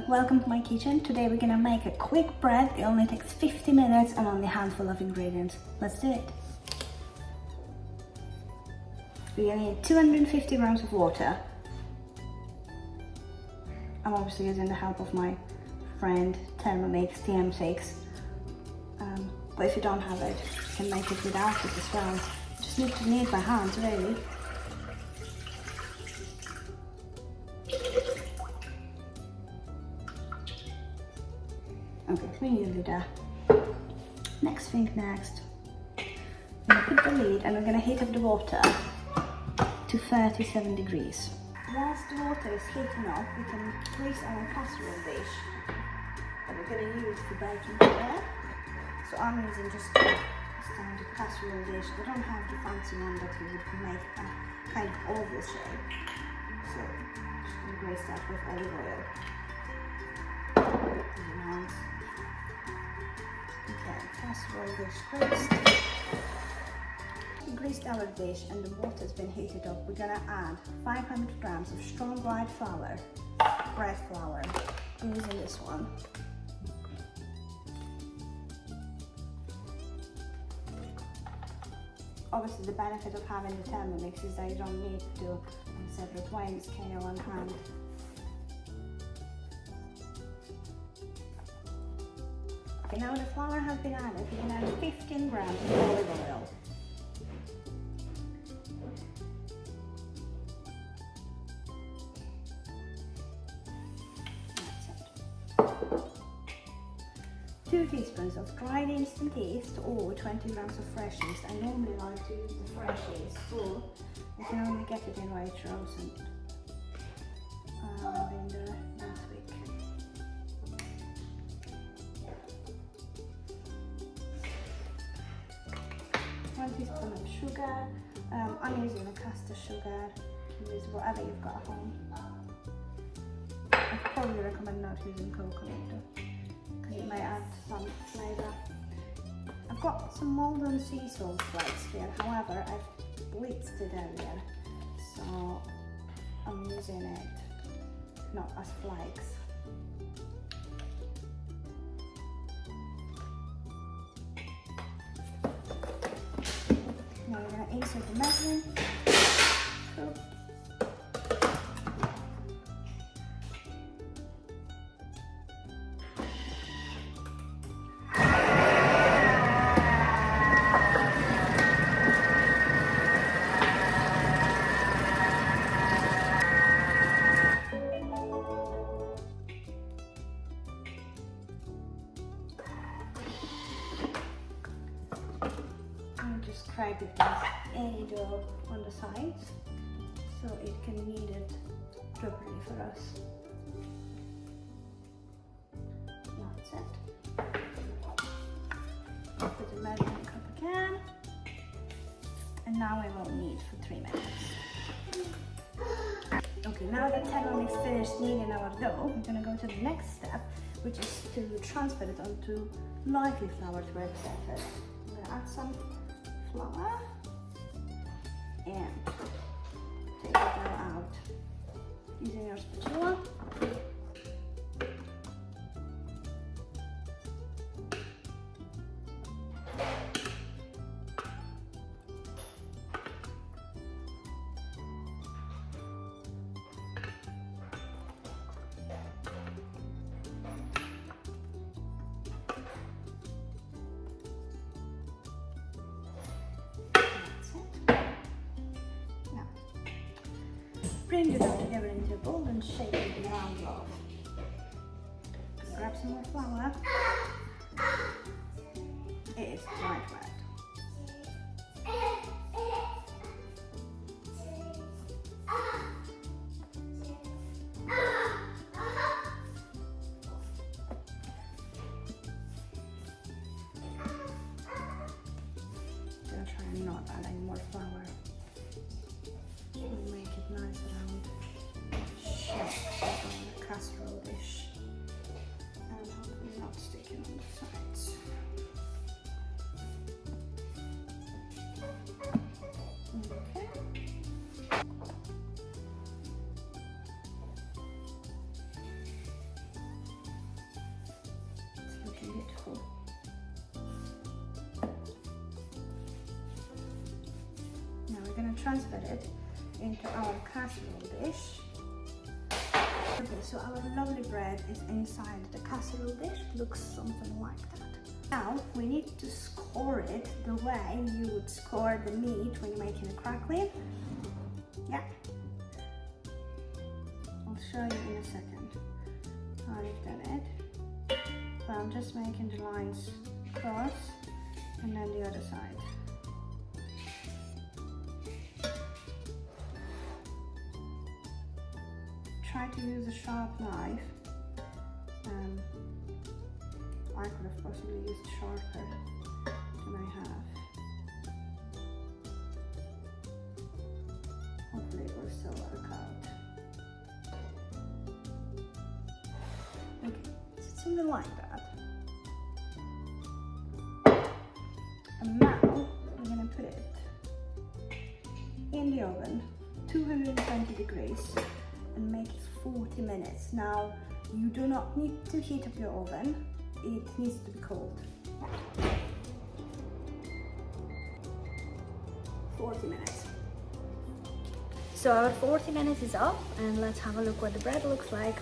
welcome to my kitchen. Today we're gonna make a quick bread. It only takes 50 minutes and only a handful of ingredients. Let's do it. We're gonna need 250 grams of water. I'm obviously using the help of my friend Thermomix TM6. But if you don't have it, you can make it without it as well. You just need to knead by hand, really. Okay, we nearly there. Next, we're gonna put the lid and we're gonna heat up the water to 37 degrees. Whilst the water is heating up, we can grease our casserole dish that we're gonna use for baking bread. So I'm using just a standard casserole dish. I don't have the fancy one that you would make a kind of oval shape. So just gonna grease that with olive oil. Nice. Okay, casserole dish greased. We greased our dish and the water's been heated up. We're gonna add 500 grams of strong white flour, bread flour. I'm using this one. Obviously, the benefit of having the Thermomix is that you don't need to do separate weighing scale on hand. Okay, now the flour has been added, we can add 15 grams of olive oil. That's it. 2 teaspoons of dried instant yeast or 20 grams of fresh yeast. I normally like to use the fresh yeast, or you can only get it in Waitrose and Lavender last week. 1 teaspoon of sugar. I'm using a caster sugar. You can use whatever you've got at home. I probably recommend not using coconut though, because it may add some flavour. I've got some Maldon sea salt flakes here, however I've blitzed it earlier, so I'm using it not as flakes. Now we're going to insert the measuring cup. Just crack if there's any dough on the sides so it can knead it properly for us. That's it. Put the measuring cup again, and now we will knead for 3 minutes. Okay, now that Thermomix finished kneading our dough, we're going to go to the next step, which is to transfer it onto lightly floured bread surface. I'm going to add some flour and take it out using your spatula. Bring the dough together into a bowl and shake it around off. Grab some more flour. It is quite wet. Gonna try and not add any more flour. Make it nice round shapes on a casserole dish, and hopefully not sticking on the sides. Okay. transfer it into our casserole dish. Okay, so our lovely bread is inside the casserole dish. Looks something like that. Now we need to score it the way you would score the meat when you're making a crackling. Yeah. I'll show you in a second how I've done it. So I'm just making the lines cross and then the other side. Try to use a sharp knife. I could have possibly used sharper than I have. Hopefully it will still work out. Okay, so it's something like that. And now we're going to put it in the oven, 220 degrees, and make it 40 minutes. Now, you do not need to heat up your oven. It needs to be cold. 40 minutes. So our 40 minutes is up, and let's have a look what the bread looks like.